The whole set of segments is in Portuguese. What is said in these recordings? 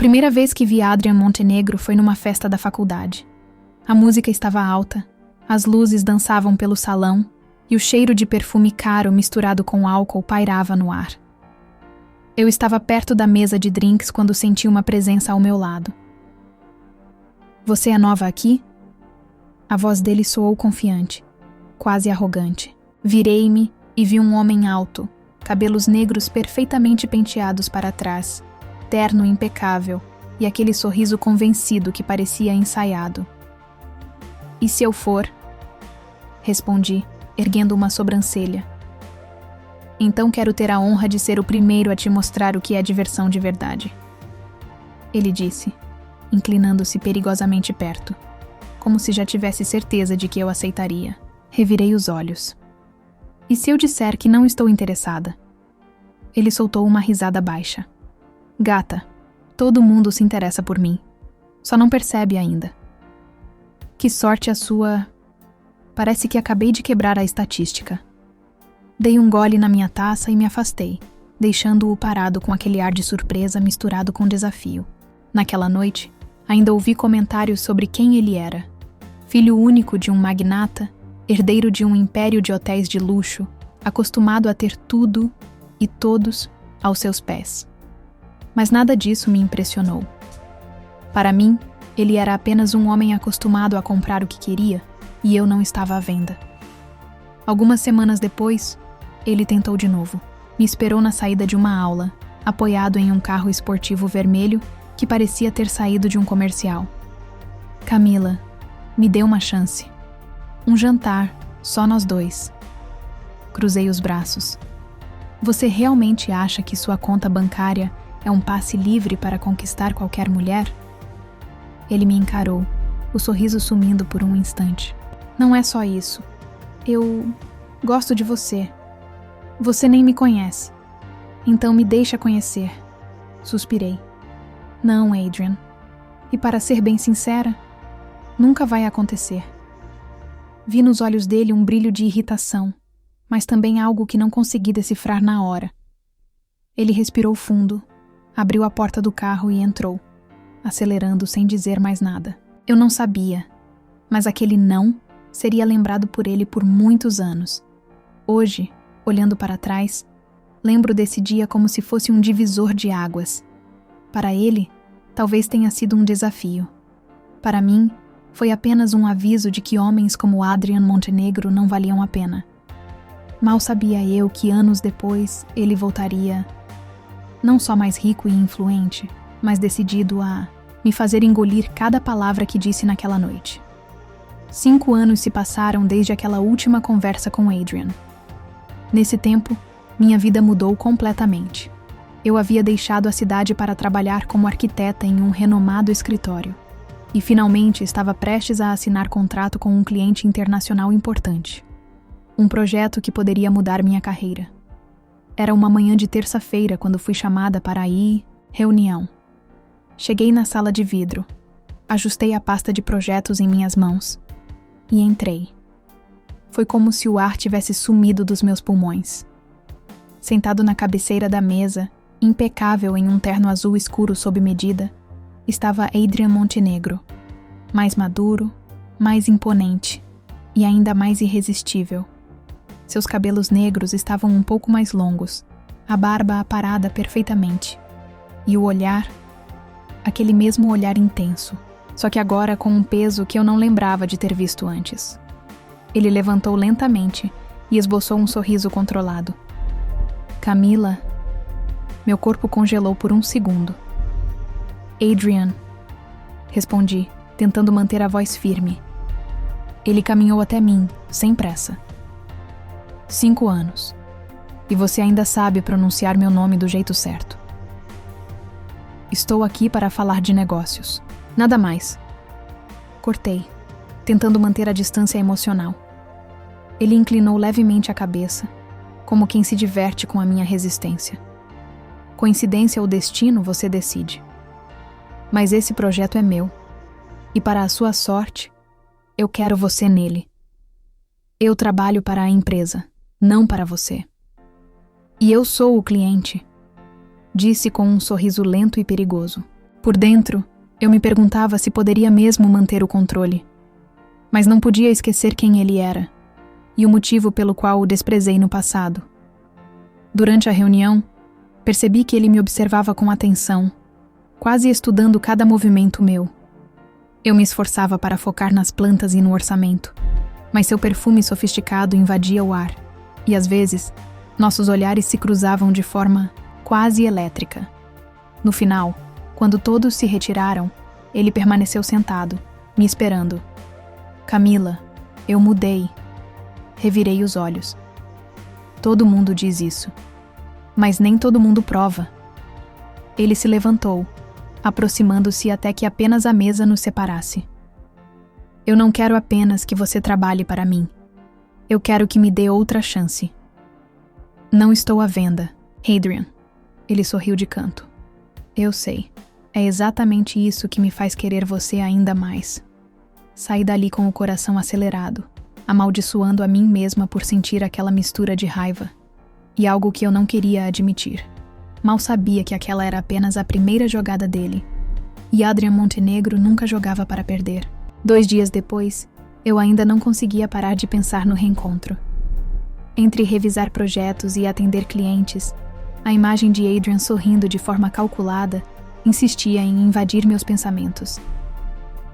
primeira vez que vi Adrian Montenegro foi numa festa da faculdade. A música estava alta, as luzes dançavam pelo salão e o cheiro de perfume caro misturado com álcool pairava no ar. Eu estava perto da mesa de drinks quando senti uma presença ao meu lado. Você é nova aqui? A voz dele soou confiante, quase arrogante. Virei-me e vi um homem alto, cabelos negros perfeitamente penteados para trás, terno impecável e aquele sorriso convencido que parecia ensaiado. E se eu for? Respondi, erguendo uma sobrancelha. Então quero ter a honra de ser o primeiro a te mostrar o que é diversão de verdade. Ele disse, inclinando-se perigosamente perto, como se já tivesse certeza de que eu aceitaria. Revirei os olhos. E se eu disser que não estou interessada? Ele soltou uma risada baixa. Gata, todo mundo se interessa por mim. Só não percebe ainda. Que sorte a sua... Parece que acabei de quebrar a estatística. Dei um gole na minha taça e me afastei, deixando-o parado com aquele ar de surpresa misturado com desafio. Naquela noite, ainda ouvi comentários sobre quem ele era. Filho único de um magnata, herdeiro de um império de hotéis de luxo, acostumado a ter tudo e todos aos seus pés. Mas nada disso me impressionou. Para mim, ele era apenas um homem acostumado a comprar o que queria, e eu não estava à venda. Algumas semanas depois, ele tentou de novo. Me esperou na saída de uma aula, apoiado em um carro esportivo vermelho que parecia ter saído de um comercial. Camila, me dê uma chance. Um jantar, só nós dois. Cruzei os braços. Você realmente acha que sua conta bancária é um passe livre para conquistar qualquer mulher? Ele me encarou, o sorriso sumindo por um instante. Não é só isso. Eu gosto de você. Você nem me conhece. Então me deixa conhecer. Suspirei. Não, Adrian. E para ser bem sincera, nunca vai acontecer. Vi nos olhos dele um brilho de irritação, mas também algo que não consegui decifrar na hora. Ele respirou fundo, abriu a porta do carro e entrou, acelerando sem dizer mais nada. Eu não sabia, mas aquele não seria lembrado por ele por muitos anos. Hoje, olhando para trás, lembro desse dia como se fosse um divisor de águas. Para ele, talvez tenha sido um desafio. Para mim, foi apenas um aviso de que homens como Adrian Montenegro não valiam a pena. Mal sabia eu que anos depois ele voltaria, não só mais rico e influente, mas decidido a me fazer engolir cada palavra que disse naquela noite. 5 anos se passaram desde aquela última conversa com Adrian. Nesse tempo, minha vida mudou completamente. Eu havia deixado a cidade para trabalhar como arquiteta em um renomado escritório. E finalmente estava prestes a assinar contrato com um cliente internacional importante. Um projeto que poderia mudar minha carreira. Era uma manhã de terça-feira quando fui chamada para reunião. Cheguei na sala de vidro, ajustei a pasta de projetos em minhas mãos e entrei. Foi como se o ar tivesse sumido dos meus pulmões. Sentado na cabeceira da mesa, impecável em um terno azul escuro sob medida, estava Adrian Montenegro, mais maduro, mais imponente e ainda mais irresistível. Seus cabelos negros estavam um pouco mais longos, a barba aparada perfeitamente, e o olhar, aquele mesmo olhar intenso, só que agora com um peso que eu não lembrava de ter visto antes. Ele levantou lentamente e esboçou um sorriso controlado. Camila, meu corpo congelou por um segundo. Adrian, respondi, tentando manter a voz firme. Ele caminhou até mim, sem pressa. 5 anos. E você ainda sabe pronunciar meu nome do jeito certo. Estou aqui para falar de negócios. Nada mais. Cortei, tentando manter a distância emocional. Ele inclinou levemente a cabeça, como quem se diverte com a minha resistência. Coincidência ou destino, você decide. Mas esse projeto é meu. E para a sua sorte, eu quero você nele. Eu trabalho para a empresa, não para você. E eu sou o cliente, disse com um sorriso lento e perigoso. Por dentro, eu me perguntava se poderia mesmo manter o controle. Mas não podia esquecer quem ele era e o motivo pelo qual o desprezei no passado. Durante a reunião, percebi que ele me observava com atenção, quase estudando cada movimento meu. Eu me esforçava para focar nas plantas e no orçamento, mas seu perfume sofisticado invadia o ar, e às vezes, nossos olhares se cruzavam de forma quase elétrica. No final, quando todos se retiraram, ele permaneceu sentado, me esperando. Camila, eu mudei. Revirei os olhos. Todo mundo diz isso, mas nem todo mundo prova. Ele se levantou, aproximando-se até que apenas a mesa nos separasse. Eu não quero apenas que você trabalhe para mim. Eu quero que me dê outra chance. Não estou à venda, Adrian. Ele sorriu de canto. Eu sei. É exatamente isso que me faz querer você ainda mais. Saí dali com o coração acelerado, amaldiçoando a mim mesma por sentir aquela mistura de raiva e algo que eu não queria admitir. Mal sabia que aquela era apenas a primeira jogada dele, e Adrian Montenegro nunca jogava para perder. 2 dias depois, eu ainda não conseguia parar de pensar no reencontro. Entre revisar projetos e atender clientes, a imagem de Adrian sorrindo de forma calculada insistia em invadir meus pensamentos.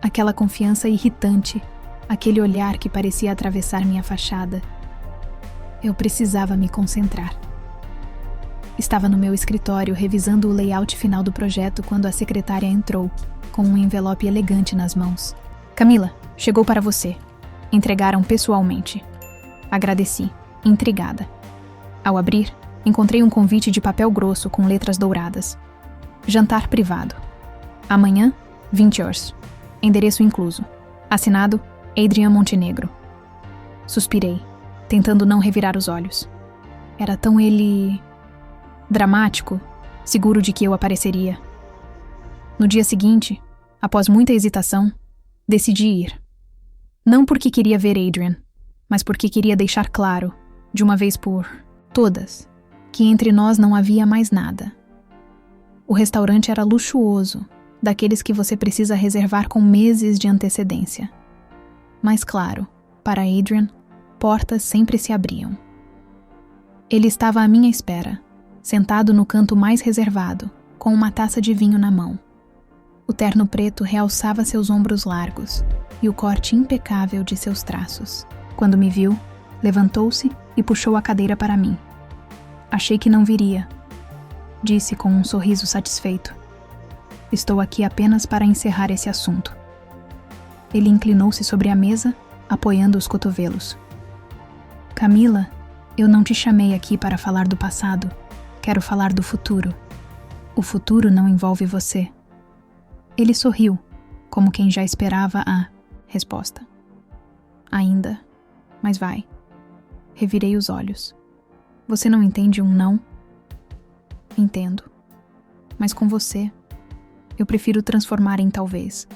Aquela confiança irritante, aquele olhar que parecia atravessar minha fachada. Eu precisava me concentrar. Estava no meu escritório revisando o layout final do projeto quando a secretária entrou, com um envelope elegante nas mãos. Camila, chegou para você. Entregaram pessoalmente. Agradeci, intrigada. Ao abrir, encontrei um convite de papel grosso com letras douradas. Jantar privado. Amanhã, 20 horas. Endereço incluso. Assinado, Adrian Montenegro. Suspirei, tentando não revirar os olhos. Era tão dramático, seguro de que eu apareceria. No dia seguinte, após muita hesitação, decidi ir. Não porque queria ver Adrian, mas porque queria deixar claro, de uma vez por todas, que entre nós não havia mais nada. O restaurante era luxuoso, daqueles que você precisa reservar com meses de antecedência. Mas claro, para Adrian, portas sempre se abriam. Ele estava à minha espera, sentado no canto mais reservado, com uma taça de vinho na mão. O terno preto realçava seus ombros largos e o corte impecável de seus traços. Quando me viu, levantou-se e puxou a cadeira para mim. Achei que não viria, disse com um sorriso satisfeito. Estou aqui apenas para encerrar esse assunto. Ele inclinou-se sobre a mesa, apoiando os cotovelos. Camila, eu não te chamei aqui para falar do passado. Quero falar do futuro. O futuro não envolve você. Ele sorriu, como quem já esperava a resposta. Ainda, mas vai. Revirei os olhos. Você não entende um não? Entendo. Mas com você, eu prefiro transformar em talvez.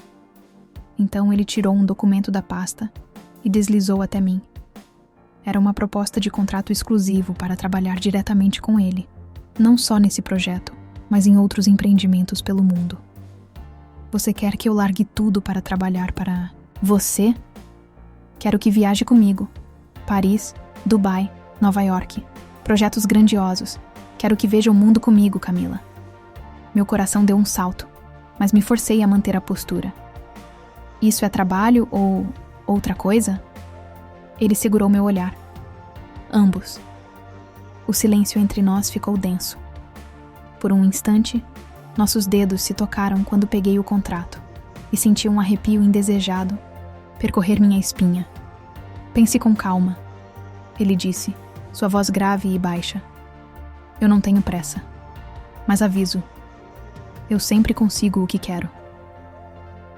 Então ele tirou um documento da pasta e deslizou até mim. Era uma proposta de contrato exclusivo para trabalhar diretamente com ele, não só nesse projeto, mas em outros empreendimentos pelo mundo. Você quer que eu largue tudo para trabalhar para você? Quero que viaje comigo. Paris, Dubai, Nova York. Projetos grandiosos. Quero que veja o mundo comigo, Camila. Meu coração deu um salto, mas me forcei a manter a postura. Isso é trabalho ou outra coisa? Ele segurou meu olhar. Ambos. O silêncio entre nós ficou denso. Por um instante, nossos dedos se tocaram quando peguei o contrato e senti um arrepio indesejado percorrer minha espinha. Pense com calma, ele disse, sua voz grave e baixa. Eu não tenho pressa, mas aviso, eu sempre consigo o que quero.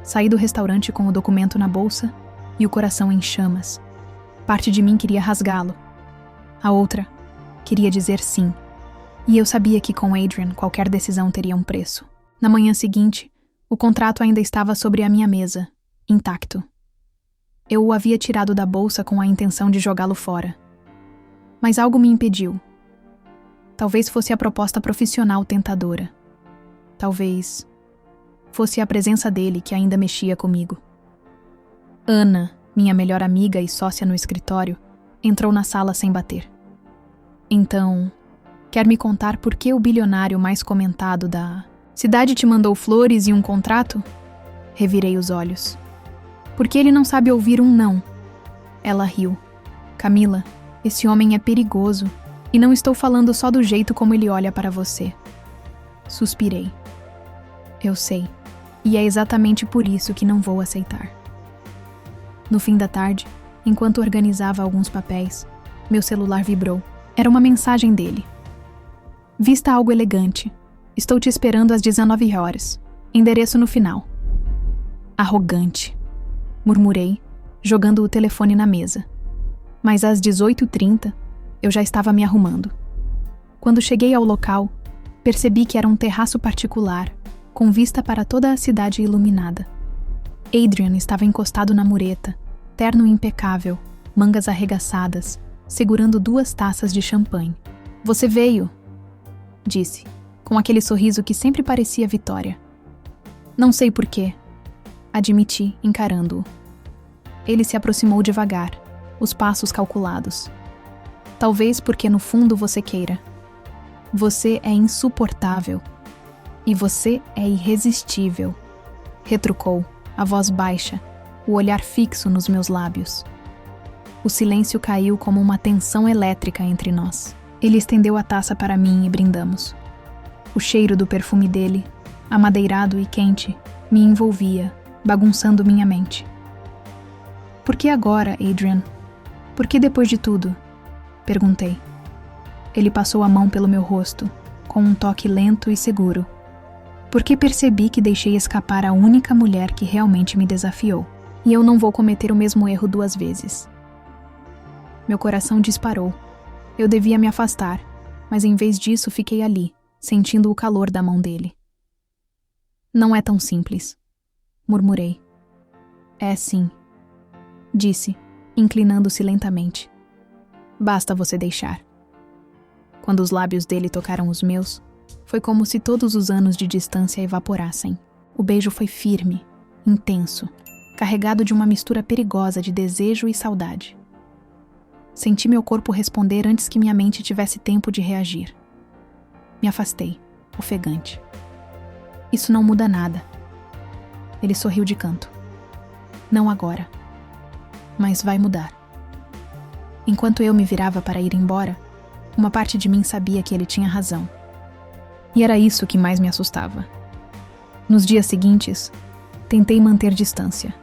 Saí do restaurante com o documento na bolsa e o coração em chamas. Parte de mim queria rasgá-lo. A outra queria dizer sim. E eu sabia que com Adrian qualquer decisão teria um preço. Na manhã seguinte, o contrato ainda estava sobre a minha mesa, intacto. Eu o havia tirado da bolsa com a intenção de jogá-lo fora. Mas algo me impediu. Talvez fosse a proposta profissional tentadora. Talvez Fosse a presença dele que ainda mexia comigo. Ana, minha melhor amiga e sócia no escritório, entrou na sala sem bater. Então, quer me contar por que o bilionário mais comentado da cidade te mandou flores e um contrato? Revirei os olhos. Por que ele não sabe ouvir um não? Ela riu. Camila, esse homem é perigoso, e não estou falando só do jeito como ele olha para você. Suspirei. Eu sei, e é exatamente por isso que não vou aceitar. No fim da tarde, enquanto organizava alguns papéis, meu celular vibrou. Era uma mensagem dele. Vista algo elegante. Estou te esperando às 19 horas. Endereço no final. Arrogante, murmurei, jogando o telefone na mesa. Mas às 18h30, eu já estava me arrumando. Quando cheguei ao local, percebi que era um terraço particular, com vista para toda a cidade iluminada. Adrian estava encostado na mureta, terno impecável, mangas arregaçadas, segurando 2 taças de champanhe. Você veio, disse, com aquele sorriso que sempre parecia vitória. Não sei porquê, admiti, encarando-o. Ele se aproximou devagar, os passos calculados. Talvez porque no fundo você queira. Você é insuportável. E você é irresistível, retrucou, a voz baixa, o olhar fixo nos meus lábios. O silêncio caiu como uma tensão elétrica entre nós. Ele estendeu a taça para mim e brindamos. O cheiro do perfume dele, amadeirado e quente, me envolvia, bagunçando minha mente. Por que agora, Adrian? Por que depois de tudo? Perguntei. Ele passou a mão pelo meu rosto, com um toque lento e seguro. Porque percebi que deixei escapar a única mulher que realmente me desafiou. E eu não vou cometer o mesmo erro 2 vezes. Meu coração disparou. Eu devia me afastar, mas em vez disso fiquei ali, sentindo o calor da mão dele. Não é tão simples, murmurei. É sim, disse, inclinando-se lentamente. Basta você deixar. Quando os lábios dele tocaram os meus, foi como se todos os anos de distância evaporassem. O beijo foi firme, intenso, carregado de uma mistura perigosa de desejo e saudade. Senti meu corpo responder antes que minha mente tivesse tempo de reagir. Me afastei, ofegante. Isso não muda nada. Ele sorriu de canto. Não agora. Mas vai mudar. Enquanto eu me virava para ir embora, uma parte de mim sabia que ele tinha razão. E era isso que mais me assustava. Nos dias seguintes, tentei manter distância.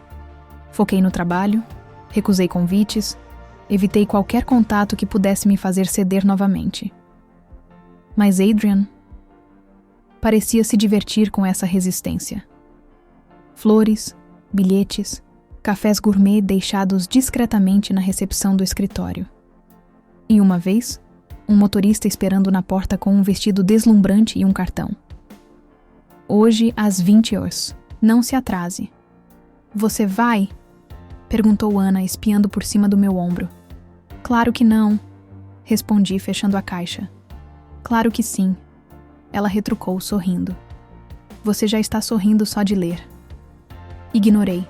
Foquei no trabalho, recusei convites, evitei qualquer contato que pudesse me fazer ceder novamente. Mas Adrian parecia se divertir com essa resistência. Flores, bilhetes, cafés gourmet deixados discretamente na recepção do escritório. E uma vez, um motorista esperando na porta com um vestido deslumbrante e um cartão. Hoje às 20 horas. Não se atrase. Você vai? Perguntou Ana, espiando por cima do meu ombro. Claro que não, respondi, fechando a caixa. Claro que sim, ela retrucou, sorrindo. Você já está sorrindo só de ler. Ignorei,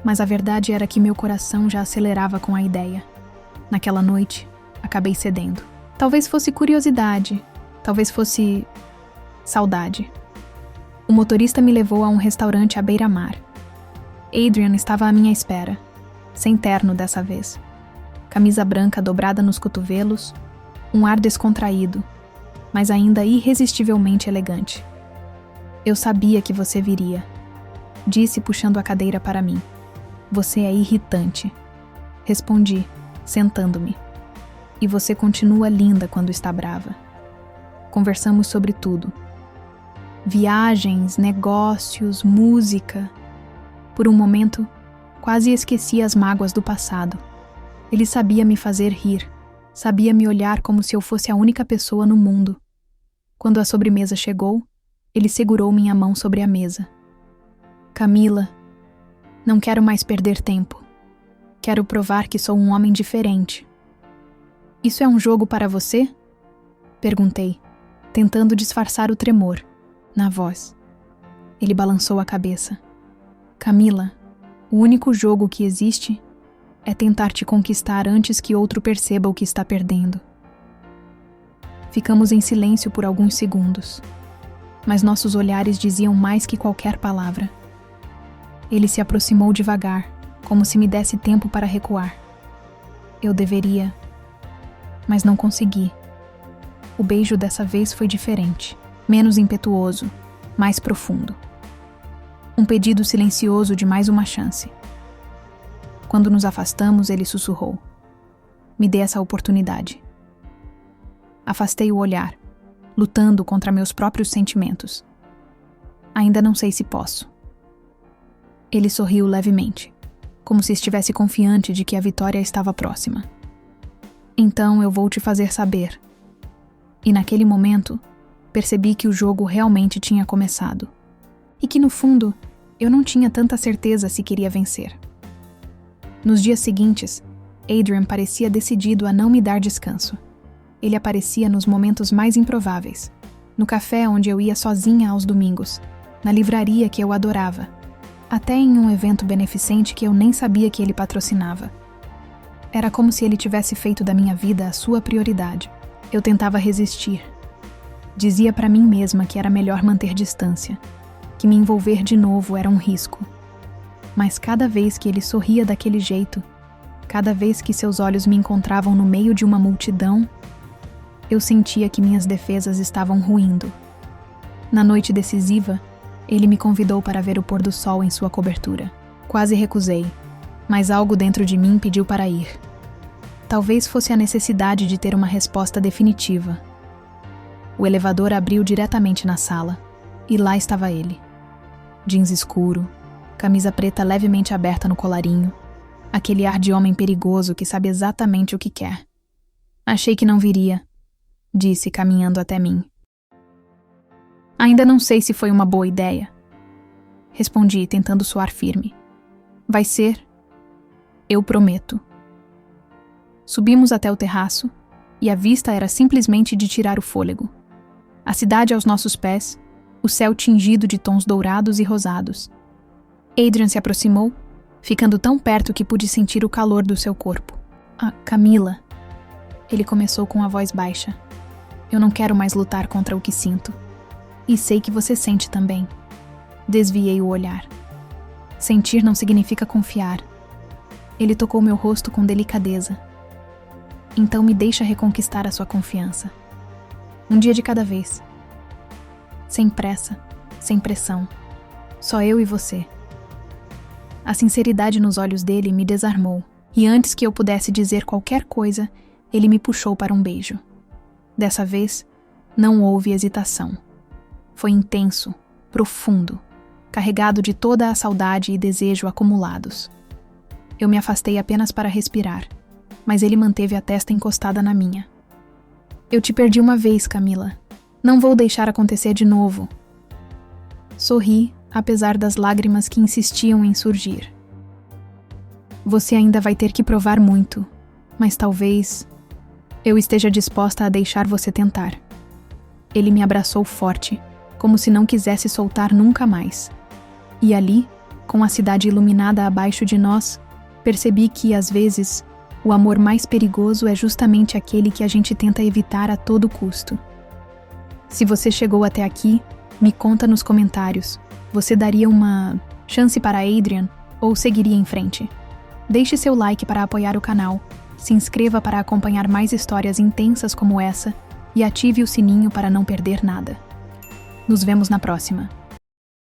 mas a verdade era que meu coração já acelerava com a ideia. Naquela noite, acabei cedendo. Talvez fosse curiosidade, talvez fosse saudade. O motorista me levou a um restaurante à beira-mar. Adrian estava à minha espera, sem terno dessa vez. Camisa branca dobrada nos cotovelos, um ar descontraído, mas ainda irresistivelmente elegante. Eu sabia que você viria, disse puxando a cadeira para mim. Você é irritante, respondi, sentando-me. E você continua linda quando está brava. Conversamos sobre tudo. Viagens, negócios, música. Por um momento, quase esqueci as mágoas do passado. Ele sabia me fazer rir, sabia me olhar como se eu fosse a única pessoa no mundo. Quando a sobremesa chegou, ele segurou minha mão sobre a mesa. Camila, não quero mais perder tempo. Quero provar que sou um homem diferente. Isso é um jogo para você? Perguntei, tentando disfarçar o tremor na voz. Ele balançou a cabeça. Camila, o único jogo que existe é tentar te conquistar antes que outro perceba o que está perdendo. Ficamos em silêncio por alguns segundos, mas nossos olhares diziam mais que qualquer palavra. Ele se aproximou devagar, como se me desse tempo para recuar. Eu deveria, mas não consegui. O beijo dessa vez foi diferente, menos impetuoso, mais profundo. Um pedido silencioso de mais uma chance. Quando nos afastamos, ele sussurrou: "Me dê essa oportunidade." Afastei o olhar, lutando contra meus próprios sentimentos. Ainda não sei se posso. Ele sorriu levemente, como se estivesse confiante de que a vitória estava próxima. "Então eu vou te fazer saber." E naquele momento, percebi que o jogo realmente tinha começado. E que no fundo, eu não tinha tanta certeza se queria vencer. Nos dias seguintes, Adrian parecia decidido a não me dar descanso. Ele aparecia nos momentos mais improváveis. No café onde eu ia sozinha aos domingos, na livraria que eu adorava, até em um evento beneficente que eu nem sabia que ele patrocinava. Era como se ele tivesse feito da minha vida a sua prioridade. Eu tentava resistir. Dizia para mim mesma que era melhor manter distância, que me envolver de novo era um risco. Mas cada vez que ele sorria daquele jeito, cada vez que seus olhos me encontravam no meio de uma multidão, eu sentia que minhas defesas estavam ruindo. Na noite decisiva, ele me convidou para ver o pôr do sol em sua cobertura. Quase recusei, mas algo dentro de mim pediu para ir. Talvez fosse a necessidade de ter uma resposta definitiva. O elevador abriu diretamente na sala, e lá estava ele. Jeans escuro, camisa preta levemente aberta no colarinho, aquele ar de homem perigoso que sabe exatamente o que quer. "Achei que não viria", disse caminhando até mim. "Ainda não sei se foi uma boa ideia", respondi tentando soar firme. "Vai ser? Eu prometo." Subimos até o terraço e a vista era simplesmente de tirar o fôlego. A cidade aos nossos pés, o céu tingido de tons dourados e rosados. Adrian se aproximou, ficando tão perto que pude sentir o calor do seu corpo. "Ah, Camila", ele começou com a voz baixa. "Eu não quero mais lutar contra o que sinto. E sei que você sente também." Desviei o olhar. Sentir não significa confiar. Ele tocou meu rosto com delicadeza. "Então me deixa reconquistar a sua confiança. Um dia de cada vez. Sem pressa, sem pressão. Só eu e você." A sinceridade nos olhos dele me desarmou, e antes que eu pudesse dizer qualquer coisa, ele me puxou para um beijo. Dessa vez, não houve hesitação. Foi intenso, profundo, carregado de toda a saudade e desejo acumulados. Eu me afastei apenas para respirar, mas ele manteve a testa encostada na minha. "Eu te perdi uma vez, Camila. Não vou deixar acontecer de novo." Sorri, apesar das lágrimas que insistiam em surgir. "Você ainda vai ter que provar muito, mas talvez eu esteja disposta a deixar você tentar." Ele me abraçou forte, como se não quisesse soltar nunca mais. E ali, com a cidade iluminada abaixo de nós, percebi que, às vezes, o amor mais perigoso é justamente aquele que a gente tenta evitar a todo custo. Se você chegou até aqui, me conta nos comentários. Você daria uma chance para Adrian ou seguiria em frente? Deixe seu like para apoiar o canal, se inscreva para acompanhar mais histórias intensas como essa e ative o sininho para não perder nada. Nos vemos na próxima.